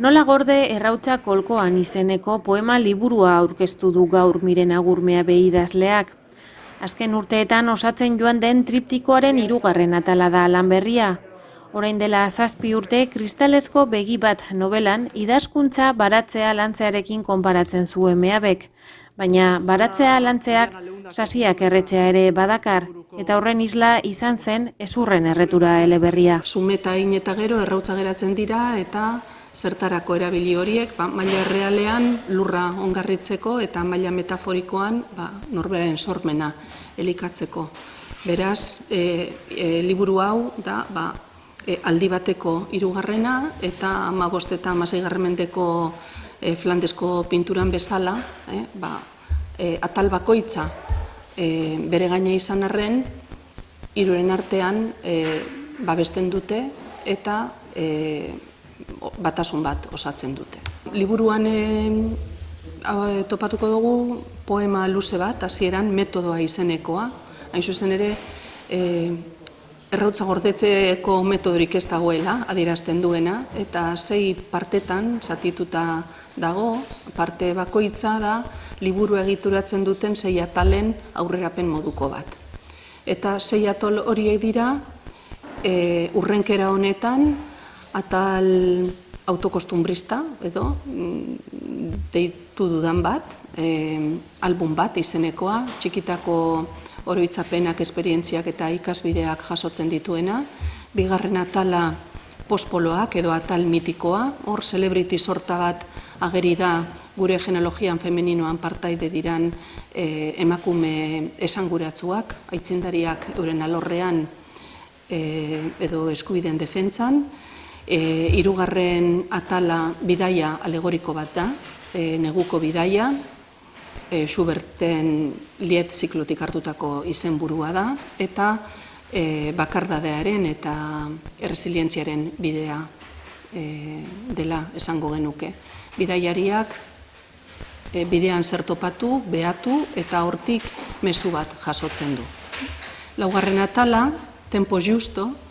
Nola gorde errautza kolkoan izeneko poema liburua aurkeztu du gaur Miren Agurmea idazleak. Azken urteetan osatzen joan den triptikoaren 3. atala da lan berria. Orain dela 7 urte Kristalezko begi bat novelan idazkuntza baratzea lantzearekin konparatzen zuen Meabek. Baina baratzea lantzeak sasiak erretzea ere badakar, eta horren isla izan zen ezurren erretura eleberria. Zumeta egin eta gero errautza geratzen dira eta zertarako erabili horiek, maila errealean lurra ongarritzeko eta maila metaforikoan norberaren sormena elikatzeko. Beraz, liburu hau da aldi bateko 3. eta 15 eta 16 mendeko Flandesko pinturan bezala, atal bakoitza bere gaina izan arren, 3 artean babesten dute eta batasun bat osatzen dute. Liburuan topatuko dugu poema luze bat, hasieran metodoa izenekoa, hain zuzen ere errautza gordetzeko metodorik ez dagoela, adierazten duena, eta 6 partetan zatituta dago, parte bakoitza da liburu egituratzen duten 6 atalen aurrerapen moduko bat. Eta 6 atal horiek dira urrenkera honetan atal autokostumbrista edo deitu dudan bat, album bat izenekoa, txikitako oroitzapenak, esperientziak eta ikasbideak jasotzen dituena. 2. atala pospoloak edo atal mitikoa, hor celebrity sorta bat ageri da gure genealogian femeninoan partaide diran emakume esanguratsuak, aitzindariak euren alorrean edo eskubideen defentsan. 3. atala bidaia alegoriko bat da, neguko bidaia, Schuberten Lied ziklotik hartutako izenburua da, eta bakardadearen eta erresilientziaren bidea dela esango genuke. Bidaiariak bidean zer topatu, behatu eta hortik mezu bat jasotzen du. 4. atala, Tempo Justo,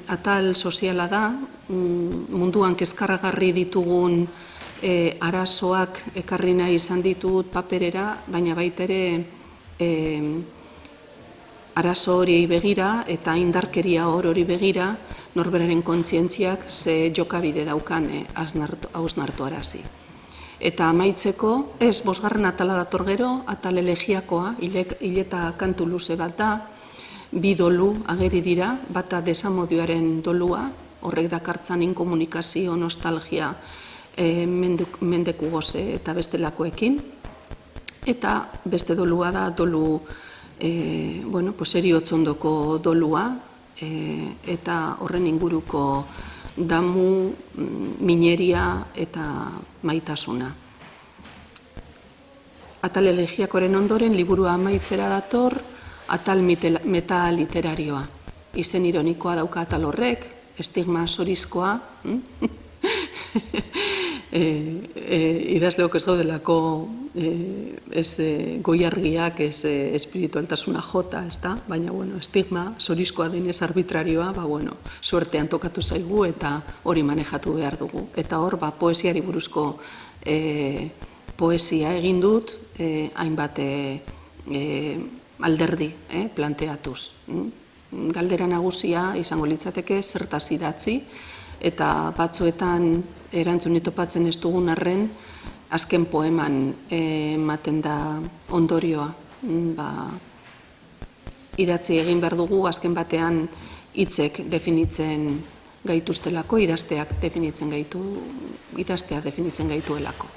atal soziala da, munduan kezkarragarri ditugun arazoak ekarri nahi izan ditut paperera, baina baita ere arazo hori begira eta indarkeria hori begira norberaren kontzientziak ze jokabide daukan hausnartuarazi. Eta amaitzeko, 5. atala dator gero, atal elegiakoa, hileta kantu luze bat da, 2 dolu ageri dira, bata desamodioaren dolua, horrek dakartzan inkomunikazio, nostalgia, mendeku goze eta bestelakoekin, eta beste dolua da dolu eriotzondoko dolua, eta horren inguruko damu, mineria eta maitasuna. Atal elegiakoren ondoren liburua amaitzera dator atal metaliterario. Izen ironikoa dauka atal horrek, estigma zorizkoa, idazleok ez gaudelako goiargiak, ez espiritualtasuna jota, baina estigma zorizkoa denez arbitrarioa, suertean tokatu zaigu eta hori manejatu behar dugu. Eta hor, poesiari buruzko poesia egin dut, hainbat alderdi planteatuz. Galdera nagusia izango litzateke zertaz idatzi, eta batzuetan erantzun topatzen ez dugun arren, azken poeman ematen da ondorioa. Idatzi egin behar dugu, azken batean hitzek definitzen gaituztelako, idazteak definitzen gaituelako.